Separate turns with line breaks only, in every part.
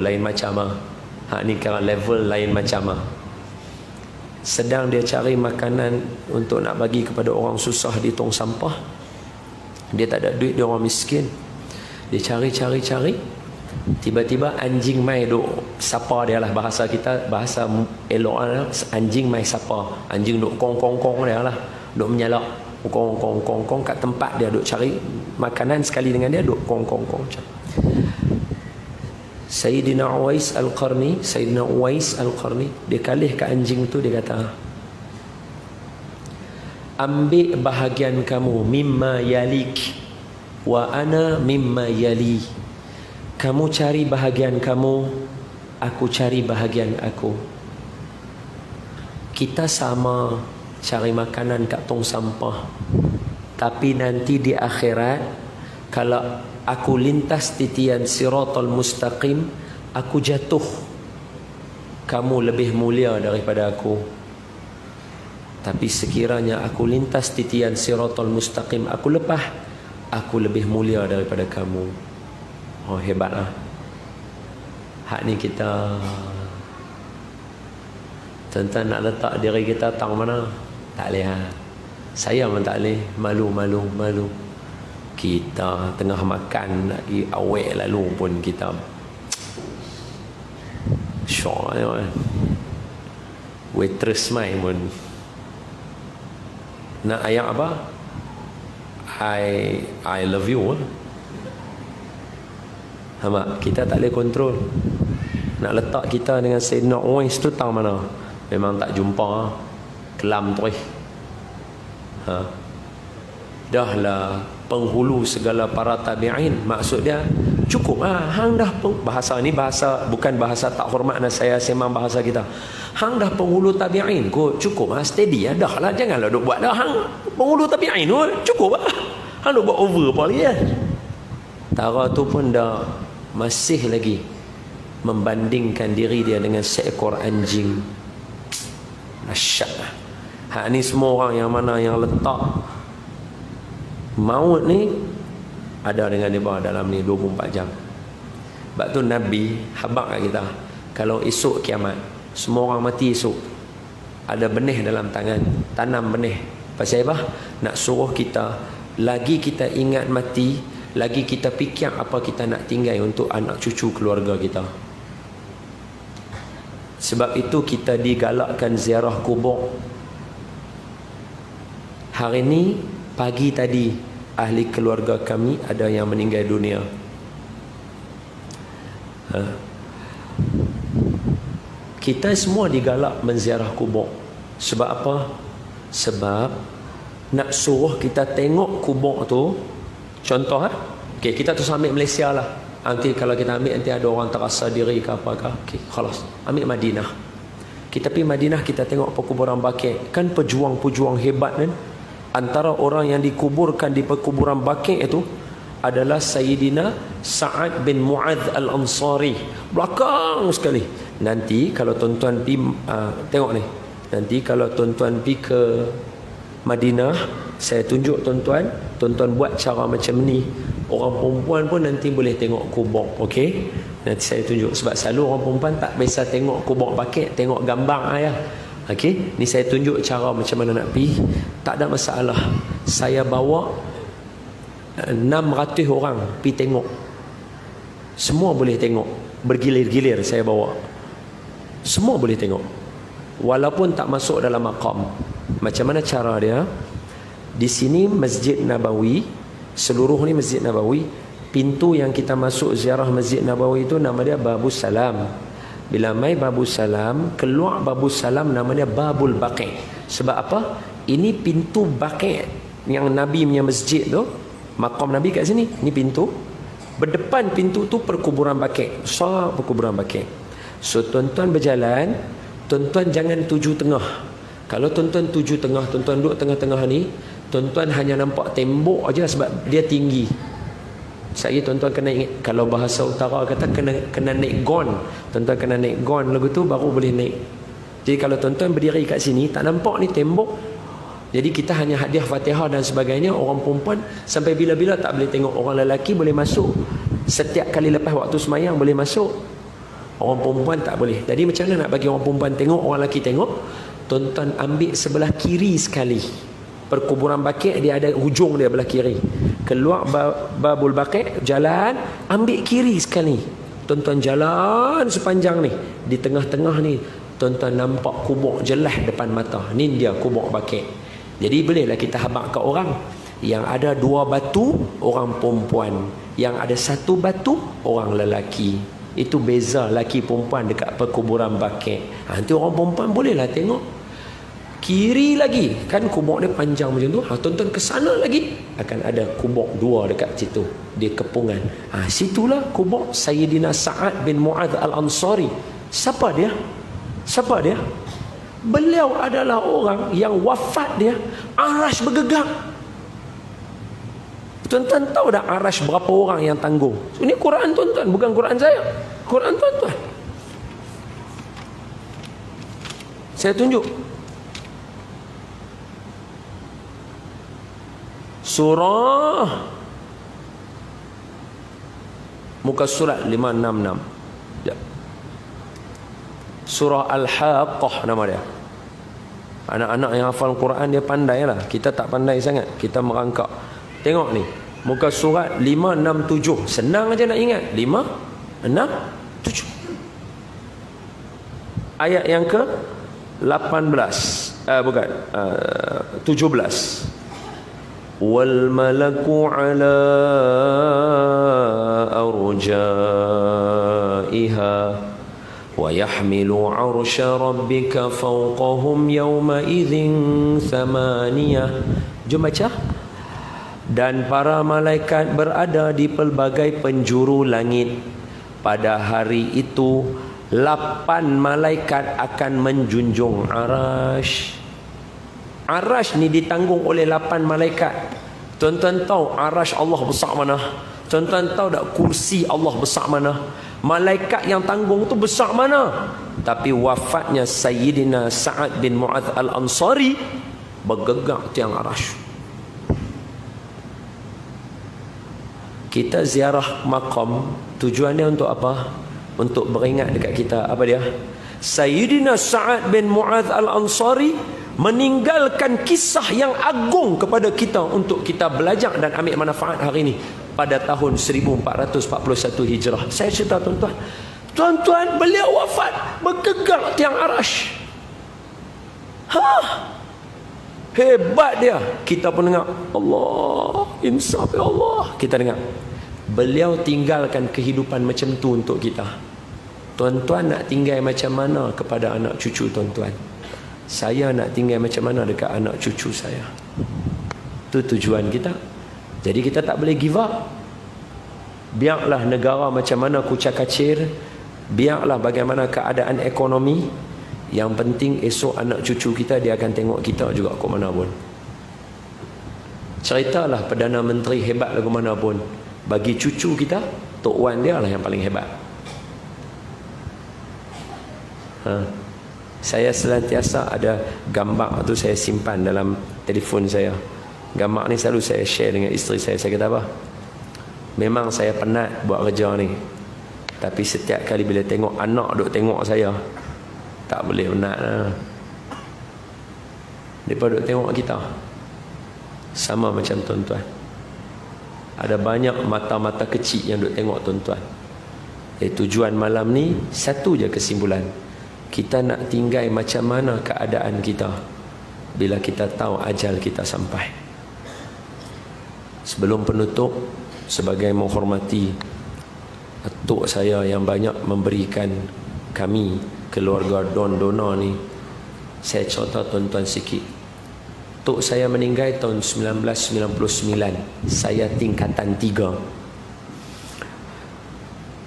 lain macam ni kan level lain macam sedang dia cari makanan untuk nak bagi kepada orang susah di tong sampah. Dia tak ada duit, dia orang miskin. Dia cari, tiba-tiba anjing mai duk sapa dia lah. Bahasa kita, bahasa elok lah, anjing mai sapa. Anjing duk kong dia lah, duk menyalak kong kat tempat dia, duk cari makanan sekali dengan dia, duk kong. Sayyidina Uwais Al-Qarni, dia kalih ke anjing tu, dia kata, ambil bahagian kamu mimma yalik wa ana mimma yali. Kamu cari bahagian kamu, aku cari bahagian aku. Kita sama cari makanan kat tong sampah, tapi nanti di akhirat kalau aku lintas titian siratal mustaqim, aku jatuh, kamu lebih mulia daripada aku. Tapi sekiranya aku lintas titian siratal mustaqim, aku lepas, aku lebih mulia daripada kamu. Oh, hebat lah. Hak ni kita tuan-tuan nak letak diri kita tang mana? Tak boleh ha. Saya pun tak boleh. Malu. Kita tengah makan lagi awet lalu pun kita syok kan. Waitress mai pun nak ayat apa? I love you. Nampak? Kita tak boleh kontrol. Nak letak kita dengan Sayyidina Uwais tu tang mana? Memang tak jumpa. Kelam tu. Dah lah penghulu segala para tabi'in. Maksud dia cukup hang dah bahasa ni bahasa bukan bahasa tak hormat dan saya semang bahasa kita. Hang dah penghulu tabi'in kot, cukup steady dah lah, janganlah duk buat dah hang penghulu tabi'in kot, cukup hang duk buat over apa lagi Tara tu pun dah masih lagi membandingkan diri dia dengan seekor anjing. Nasyat lah. Hak ni semua orang yang mana yang letak maut ni ada dengan dia dalam ni 24 jam. Sebab tu Nabi habaq kat kita, kalau esok kiamat, semua orang mati esok, ada benih dalam tangan, tanam benih. Pasal apa? Nak suruh kita, lagi kita ingat mati, lagi kita fikir apa kita nak tinggal untuk anak cucu keluarga kita. Sebab itu kita digalakkan ziarah kubur. Hari ni, pagi tadi, ahli keluarga kami ada yang meninggal dunia. Kita semua digalak menziarah kubur. Sebab apa? Sebab nak suruh kita tengok kubur tu. Contoh okay, kita tu ambil Malaysia lah. Nanti kalau kita ambil, nanti ada orang terasa diri ke apa ke. Okay, khalas. Ambil Madinah. Kita pergi Madinah, kita tengok perkuburan Baqi'. Kan pejuang-pejuang hebat kan. Antara orang yang dikuburkan di perkuburan Baqi' itu adalah Sayyidina Sa'ad bin Mu'adh Al-Ansari. Belakang sekali. Nanti kalau tuan-tuan pergi tengok ni. Nanti kalau tuan-tuan pergi ke Madinah, saya tunjuk tuan-tuan buat cara macam ni. Orang perempuan pun nanti boleh tengok kubur, okey? Nanti saya tunjuk. Sebab selalu orang perempuan tak biasa tengok kubur Baqi', tengok gambar ayah. Okey, ni saya tunjuk cara macam mana nak pergi. Tak ada masalah. Saya bawa 600 orang pergi tengok. Semua boleh tengok. Bergilir-gilir saya bawa. Semua boleh tengok. Walaupun tak masuk dalam maqam. Macam mana cara dia? Di sini Masjid Nabawi, seluruh ni Masjid Nabawi. Pintu yang kita masuk ziarah Masjid Nabawi itu nama dia Babus Salam. Bila mai Babus Salam, keluar Babus Salam namanya Babul Baqi'. Sebab apa? Ini pintu Baqi' yang Nabi punya masjid tu. Maqam Nabi kat sini. Ini pintu. Berdepan pintu tu perkuburan Baqi'. Besar perkuburan Baqi'. So tuan-tuan berjalan, tuan-tuan jangan tuju tengah. Kalau tuan-tuan tuju tengah, tuan-tuan duduk tengah-tengah ni, tuan-tuan hanya nampak tembok aja sebab dia tinggi. Saya tuan-tuan kena ingat, kalau bahasa utara kata kena naik gon. Tuan-tuan kena naik gon lagu tu baru boleh naik. Jadi kalau tuan-tuan berdiri kat sini tak nampak ni tembok. Jadi kita hanya hadiah Fatihah dan sebagainya. Orang perempuan sampai bila-bila tak boleh tengok. Orang lelaki boleh masuk. Setiap kali lepas waktu semayang boleh masuk. Orang perempuan tak boleh. Jadi macam mana nak bagi orang perempuan tengok, orang lelaki tengok? Tuan-tuan ambil sebelah kiri sekali. Perkuburan Baqi' dia ada hujung dia belah kiri. Keluar Babul Baqi', jalan, ambil kiri sekali. Tuan-tuan jalan sepanjang ni. Di tengah-tengah ni, tuan-tuan nampak kubur jelas depan mata. Ni dia kubur Baqi'. Jadi bolehlah kita habaq kat orang. Yang ada 2 batu, orang perempuan. Yang ada 1 batu, orang lelaki. Itu beza lelaki perempuan dekat perkuburan Baqi'. Nanti orang perempuan bolehlah tengok. Kiri lagi, kan kubur dia panjang macam tu. Tuan-tuan ke sana lagi, akan ada kubur 2 dekat situ, di kepungan. Situlah kubur Sayyidina Sa'ad bin Mu'adh Al-Ansari. Siapa dia? Siapa dia? Beliau adalah orang yang wafat dia, arash bergegar. Tuan-tuan tahu tak arash berapa orang yang tanggung? Ini Quran tuan-tuan, bukan Quran saya. Quran tuan-tuan. Saya tunjuk. Surah muka surat 566. Ya. Surah Al-Haqqah nama dia. Anak-anak yang hafal Quran dia pandai lah. Kita tak pandai sangat. Kita merangkak. Tengok ni. Muka surat 567. Senang aja nak ingat. 567. Ayat yang ke 18. Bukan. 17. Wal malaku ala arjaiha wa yahmilu arsya rabbika fawqahum yawma idzin thamaniyah. Jom baca. Dan para malaikat berada di pelbagai penjuru langit. Pada hari itu 8 malaikat akan menjunjung arash. Arash ni ditanggung oleh 8 malaikat. Tuan-tuan tahu arash Allah besar mana? Tuan-tuan tahu tak kursi Allah besar mana? Malaikat yang tanggung tu besar mana? Tapi wafatnya Sayyidina Sa'ad bin Mu'adh Al-Ansari, bergegar tiang arash. Kita ziarah makam, tujuannya untuk apa? Untuk beringat dekat kita. Apa dia? Sayyidina Sa'ad bin Mu'adh Al-Ansari meninggalkan kisah yang agung kepada kita untuk kita belajar dan ambil manfaat hari ini pada tahun 1441 Hijrah. Saya cerita tuan-tuan. Tuan-tuan, beliau wafat, bergegar tiang arash. Hebat dia. Kita pun dengar, Allah, insaf ya Allah. Kita dengar. Beliau tinggalkan kehidupan macam tu untuk kita. Tuan-tuan nak tinggal macam mana kepada anak cucu tuan-tuan? Saya nak tinggal macam mana dekat anak cucu saya. Itu tujuan kita. Jadi kita tak boleh give up. Biarlah negara macam mana kucak-kacir, biarlah bagaimana keadaan ekonomi, yang penting esok anak cucu kita dia akan tengok kita juga ke mana pun. Ceritalah Perdana Menteri hebat lagu mana pun, bagi cucu kita, Tok Wan dia lah yang paling hebat. Saya senantiasa ada gambar tu, saya simpan dalam telefon saya. Gambar ni selalu saya share dengan isteri saya. Saya kata apa? Memang saya penat buat kerja ni, tapi setiap kali bila tengok anak duk tengok saya, tak boleh penat lah. Mereka duk tengok kita. Sama macam tuan-tuan. Ada banyak mata-mata kecil yang duk tengok tuan-tuan. Tujuan malam ni satu je kesimpulan. Kita nak tinggal macam mana keadaan kita bila kita tahu ajal kita sampai. Sebelum penutup, sebagai menghormati atuk saya yang banyak memberikan kami, keluarga donor ni, saya cerita tuan-tuan sikit. Tok saya meninggal tahun 1999. Saya tingkatan 3.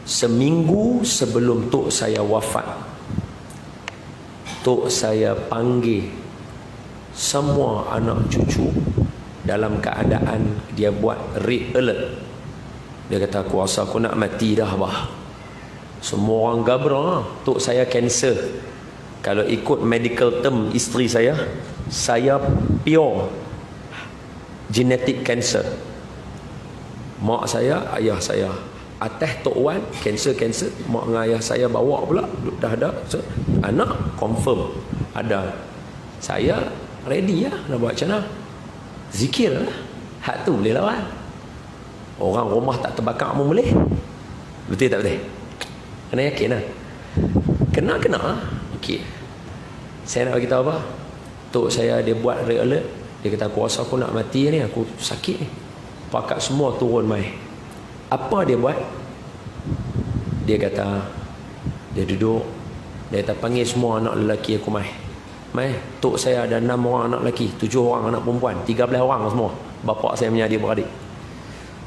Seminggu sebelum tok saya wafat, tok saya panggil semua anak cucu dalam keadaan dia buat red alert. Dia kata, aku rasa aku nak mati dah bah. Semua orang gabra. Tok saya kanser. Kalau ikut medical term isteri saya pure genetic cancer. Mak saya, ayah saya Atas Tok Wan cancel, mak dengan ayah saya bawa pula, dah ada. So, anak confirm ada. Saya ready lah nak buat macam mana. Zikir lah. Hak tu boleh lawan. Orang rumah tak terbakar pun boleh. Betul tak betul? Kena yakin lah. Kena. Okey. Saya nak beritahu apa? Tok saya dia buat red alert. Dia kata aku rasa aku nak mati ni, aku sakit ni. Pakat semua turun mai. Apa dia buat? Dia kata dia duduk, dia kata panggil semua anak lelaki aku mai. Mai, tok saya ada 6 orang anak lelaki, 7 orang anak perempuan, 13 orang semua. Bapa saya punya adik-beradik.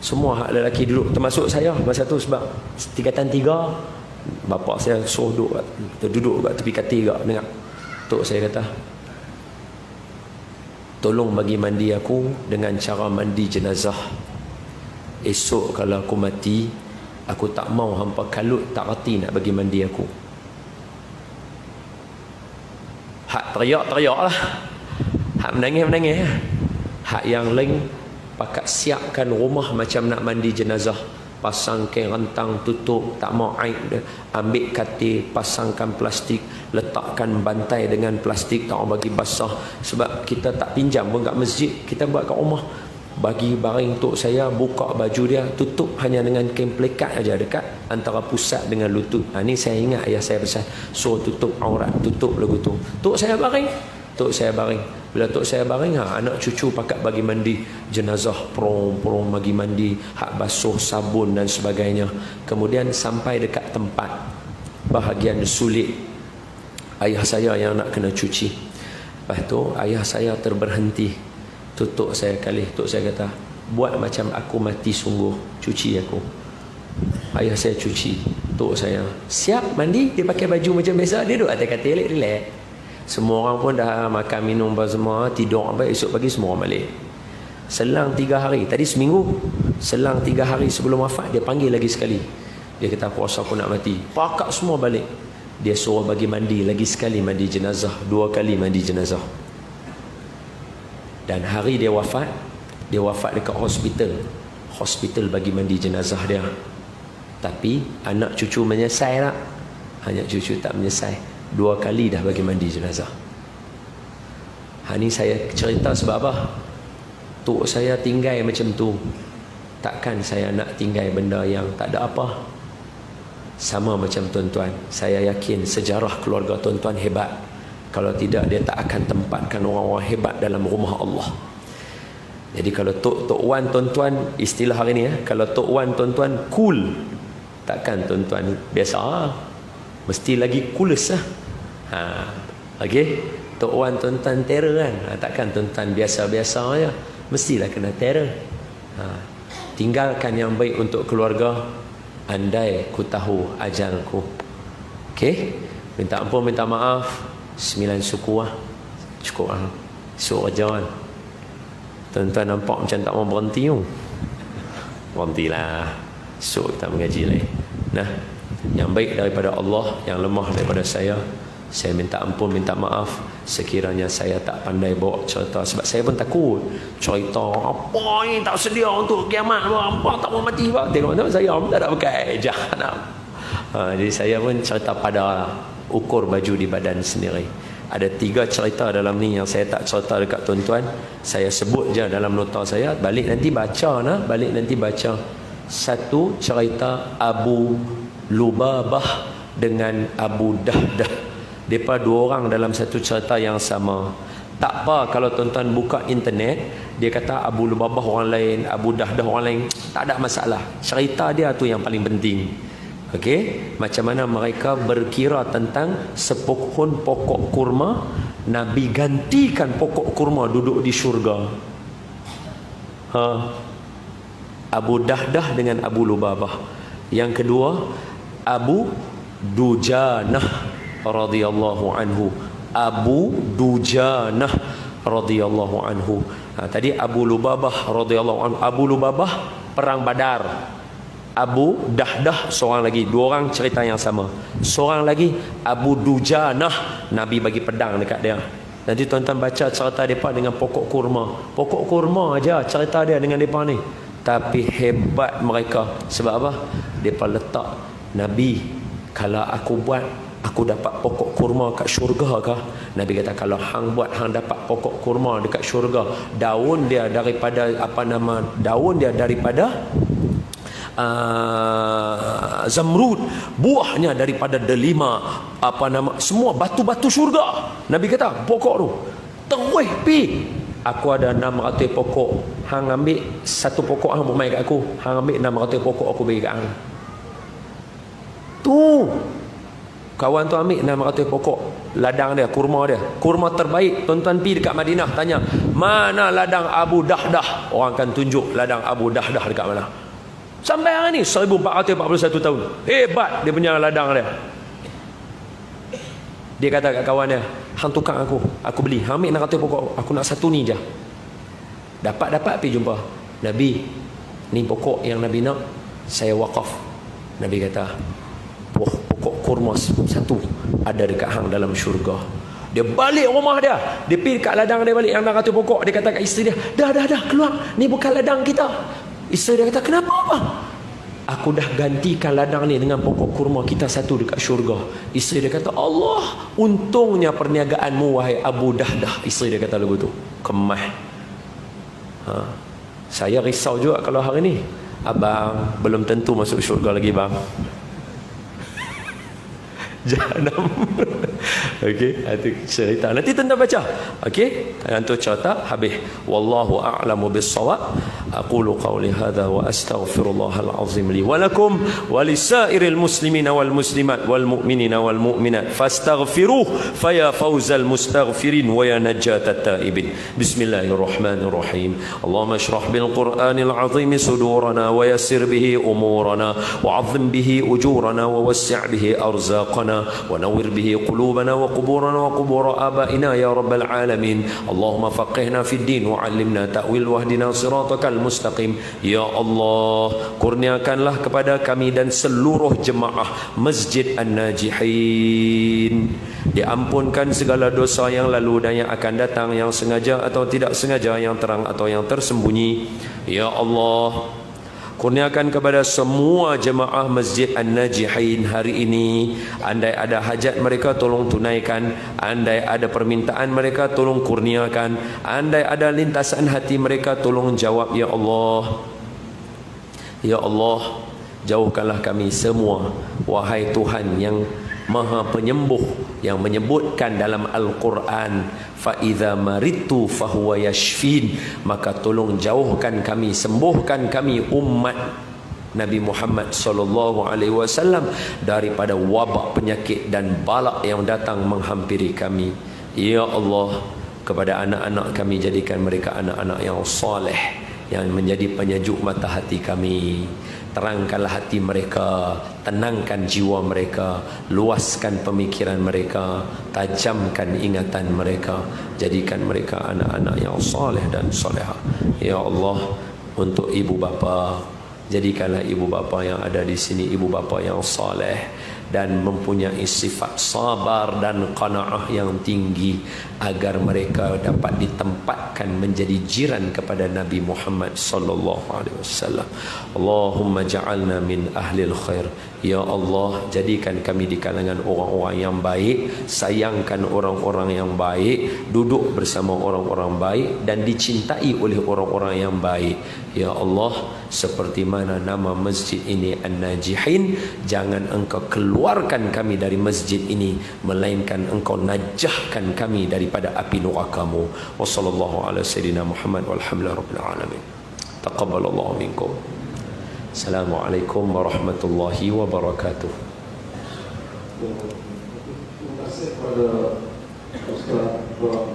Semua hak lelaki duduk, termasuk saya masa tu sebab tingkatan 3. Bapa saya suruh duduk kat tepi katil juga dengar. Tok saya kata, tolong bagi mandi aku dengan cara mandi jenazah. Esok kalau aku mati, aku tak mau hampa kalut tak reti nak bagi mandi aku. Hak teriak-teriak lah. Hak menangis-menangis. Hak yang lain pakat siapkan rumah macam nak mandi jenazah. Pasang kain rentang, tutup, tak mau air dia. Ambil katil, pasangkan plastik, letakkan bantai dengan plastik, tak mau bagi basah. Sebab kita tak pinjam pun kat masjid, kita buat kat rumah. Bagi baring tok saya, buka baju dia, tutup hanya dengan kain pelikat aja dekat antara pusat dengan lutut. Ni saya ingat ayah saya pesan, suruh tutup aurat, tutup lagu tu. Tok saya baring. Bila tok saya baring, anak cucu pakat bagi mandi jenazah, perong bagi mandi, hak basuh, sabun dan sebagainya. Kemudian sampai dekat tempat bahagian sulit, ayah saya yang nak kena cuci. Lepas tu ayah saya terberhenti. Tok saya kali, tok saya kata, buat macam aku mati sungguh, cuci aku. Ayah saya cuci. Tok saya siap mandi, dia pakai baju macam biasa, dia duduk atas katil relax. Semua orang pun dah makan minum semua, tidur sampai esok pagi semua orang balik. Selang 3 hari, tadi seminggu, selang 3 hari sebelum wafat, dia panggil lagi sekali. Dia kata aku rasa aku nak mati. Pakak semua balik. Dia suruh bagi mandi lagi sekali, mandi jenazah, 2 kali mandi jenazah. Dan hari dia wafat dekat hospital bagi mandi jenazah dia. Tapi anak cucu menyesai tak? Anak cucu tak menyesai. 2 kali dah bagi mandi jenazah. Ni saya cerita sebab apa? Tok saya tinggal macam tu. Takkan saya nak tinggal benda yang tak ada apa. Sama macam tuan-tuan, saya yakin sejarah keluarga tuan-tuan hebat. Kalau tidak, dia tak akan tempatkan orang-orang hebat dalam rumah Allah. Jadi kalau Tok Wan tuan-tuan, istilah hari ni kalau Tok Wan tuan-tuan cool, takkan tuan-tuan biasa. Mesti lagi coolest lah. Okey, Tok Wan tuan-tuan terror kan. Takkan tuan-tuan biasa-biasa je. Mestilah kena terror. Tinggalkan yang baik untuk keluarga. Andai ku tahu ajalku. Okey, minta ampun, minta maaf. 9 suku cukup lah. Esok kerja kan. Tuan-tuan nampak macam tak mau berhenti tu. Berhentilah. Esok kita mengaji lagi. Nah, yang baik daripada Allah, yang lemah daripada saya minta ampun, minta maaf sekiranya saya tak pandai bawa cerita. Sebab saya pun takut cerita apa ni tak sedia untuk kiamat, apa tak mau mati. Tengok saya pun tak ada pakai jahanam. Jadi saya pun cerita pada ukur baju di badan sendiri. Ada 3 cerita dalam ni yang saya tak cerita dekat tuan-tuan. Saya sebut je dalam nota saya. Balik nanti baca. Satu cerita Abu Lubabah dengan Abu Dahdah. Mereka 2 orang dalam satu cerita yang sama. Tak apa kalau tuan-tuan buka internet, dia kata Abu Lubabah orang lain, Abu Dahdah orang lain, tak ada masalah. Cerita dia tu yang paling penting. Okey, macam mana mereka berkira tentang sepohon pokok kurma, Nabi gantikan pokok kurma duduk di syurga. Abu Dahdah dengan Abu Lubabah. Yang kedua, Abu Dujanah radhiyallahu anhu. Abu Dujanah radhiyallahu anhu. Tadi Abu Lubabah radhiyallahu anhu. Abu Lubabah perang Badar. Abu Dahdah seorang lagi, 2 orang cerita yang sama. Seorang lagi Abu Dujanah, Nabi bagi pedang dekat dia. Nanti tuan-tuan baca cerita mereka dengan pokok kurma. Pokok kurma aja cerita dia dengan mereka ni. Tapi hebat mereka. Sebab apa? Depa letak Nabi, kalau aku buat, aku dapat pokok kurma kat syurga kah? Nabi kata, kalau hang buat, hang dapat pokok kurma dekat syurga. Daun dia daripada daun dia daripada zamrud, buahnya daripada delima, semua batu-batu syurga. Nabi kata, pokok tu terus pi, aku ada 600 pokok, hang ambil satu pokok, hang mai kat aku, hang ambil 600 pokok, aku bagi kat hang. Tu kawan tu ambil 600 pokok ladang dia, kurma terbaik. Tuan-tuan pergi dekat Madinah, tanya mana ladang Abu Dahdah, orang akan tunjuk ladang Abu Dahdah dekat mana. Sampai hari ni 1441 tahun, hebat dia punya ladang dia. Dia kata kat kawan dia, hang tukar aku beli, hang ambil 600 pokok, aku nak satu ni je. Dapat pergi jumpa Nabi, ni pokok yang Nabi nak, saya wakaf. Nabi kata, pokok kurma satu ada dekat hang dalam syurga. Dia balik rumah dia pergi dekat ladang dia balik yang 600 pokok. Dia kata kat isteri dia, dah keluar, ni bukan ladang kita. Isteri dia kata, kenapa apa? Aku dah gantikan ladang ni dengan pokok kurma kita satu dekat syurga. Isteri dia kata, Allah, untungnya perniagaanmu wahai Abu Dahdah. Isteri dia kata lagu tu, kemah. Saya risau juga kalau hari ni abang belum tentu masuk syurga lagi bang. Jahanam. Okey, itu cerita. Nanti tanda baca. Okey, antum cerita habis. Wallahu a'lamu bis-shawab. Aqulu qawli hadha wa astaghfirullahal azim li wa lakum wa lisairil muslimina wal muslimat wal mu'minina wal mu'minat fastaghfiruh faya fawzal mustaghfirin wa ya najatat taibin. Bismillahirrahmanirrahim. Allahumma shrah bil Qur'anil azim sudurana wa yassir bihi umurana wa 'azzim bihi ujurana wa wassi' bihi arzaqana ونور به قلوبنا وقبورنا وقبور آبائنا يا رب العالمين. اللهم فقهنا في الدين وعلمنا تأويل واهدنا صراطك المستقيم. Ya Allah, kurniakanlah kepada kami dan seluruh jemaah Masjid An-Najihin, diampunkan segala dosa yang lalu dan yang akan datang, yang sengaja atau tidak sengaja, yang terang atau yang tersembunyi. Ya Allah, kurniakan kepada semua jemaah Masjid An-Najihin hari ini, andai ada hajat mereka tolong tunaikan, andai ada permintaan mereka tolong kurniakan, andai ada lintasan hati mereka tolong jawab. Ya Allah, ya Allah, jauhkanlah kami semua, wahai Tuhan yang Maha Penyembuh, yang menyebutkan dalam Al-Quran, fa idza maridtu fahuwa yashfin, maka tolong jauhkan kami, sembuhkan kami umat Nabi Muhammad sallallahu alaihi wasallam daripada wabak penyakit dan balak yang datang menghampiri kami. Ya Allah, kepada anak-anak kami, jadikan mereka anak-anak yang soleh, yang menjadi penyejuk mata hati kami. Terangkanlah hati mereka, tenangkan jiwa mereka, luaskan pemikiran mereka, tajamkan ingatan mereka, jadikan mereka anak-anak yang soleh dan soleha. Ya Allah, untuk ibu bapa, jadikanlah ibu bapa yang ada di sini ibu bapa yang soleh dan mempunyai sifat sabar dan qanaah yang tinggi, agar mereka dapat ditempatkan menjadi jiran kepada Nabi Muhammad sallallahu alaihi wasallam. Allahumma ja'alna min ahlil khair. Ya Allah, jadikan kami di kalangan orang-orang yang baik, sayangkan orang-orang yang baik, duduk bersama orang-orang baik dan dicintai oleh orang-orang yang baik. Ya Allah, seperti mana nama masjid ini An-Najihin, jangan Engkau keluarkan kami dari masjid ini, melainkan Engkau najahkan kami daripada api neraka-Mu. Wa sallallahu ala sayyidina Muhammad walhamdulillahi rabbil alamin. Taqabbalallahu minkum. Assalamualaikum warahmatullahi wabarakatuh. Terima kasih kepada Ustaz Prof.